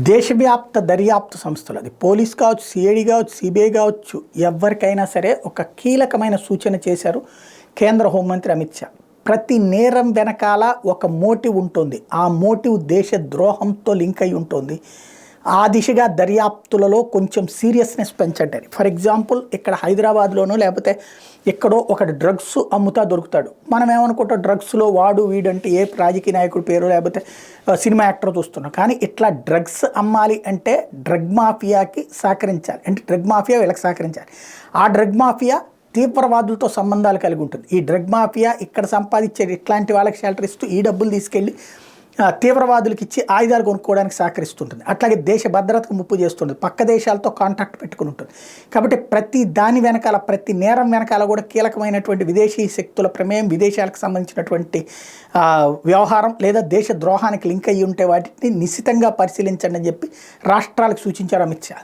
దేశవ్యాప్త దర్యాప్తు సంస్థలు, అది పోలీస్ కావచ్చు, సిఐడి కావచ్చు, సిబిఐ కావచ్చు, ఎవరికైనా సరే ఒక కీలకమైన సూచన చేశారు కేంద్ర హోంమంత్రి అమిత్ షా. ప్రతి నేరం వెనకాల ఒక మోటివ్ ఉంటుంది. ఆ మోటివ్ దేశ ద్రోహంతో లింక్ అయి ఉంటుంది. ఆ దిశగా దర్యాప్తులలో కొంచెం సీరియస్నెస్ పెంచండి. ఫర్ ఎగ్జాంపుల్, ఇక్కడ హైదరాబాద్లోనో లేకపోతే ఎక్కడో ఒకటి డ్రగ్స్ అమ్ముతా దొరుకుతాడు. మనం ఏమనుకుంటాం, డ్రగ్స్లో వాడు వీడంటే ఏ రాజకీయ నాయకుడి పేరు లేకపోతే సినిమా యాక్టర్ చూస్తున్నాం. కానీ ఇట్లా డ్రగ్స్ అమ్మాలి అంటే డ్రగ్ మాఫియాకి సహకరించాలి, అంటే డ్రగ్ మాఫియా వీళ్ళకి సహకరించాలి. ఆ డ్రగ్ మాఫియా తీవ్రవాదులతో సంబంధాలు కలిగి ఉంటుంది. ఈ డ్రగ్ మాఫియా ఇక్కడ సంపాదించేది ఇట్లాంటి వాళ్ళకి షెల్టర్ ఇస్తూ ఈ డబ్బులు తీసుకెళ్ళి తీవ్రవాదులకు ఇచ్చి ఆయుధాలు కొనుక్కోవడానికి సహకరిస్తుంటుంది. అట్లాగే దేశ భద్రతకు ముప్పు చేస్తుంది, పక్క దేశాలతో కాంటాక్ట్ పెట్టుకుని ఉంటుంది. కాబట్టి ప్రతి దాని వెనకాల, ప్రతి నేరం వెనకాల కూడా కీలకమైనటువంటి విదేశీ శక్తుల ప్రమేయం, విదేశాలకు సంబంధించినటువంటి వ్యవహారం లేదా దేశ ద్రోహానికి లింక్ అయ్యి ఉంటే వాటిని నిశితంగా పరిశీలించండి అని చెప్పి రాష్ట్రాలకు సూచించారు అమిత్ షా.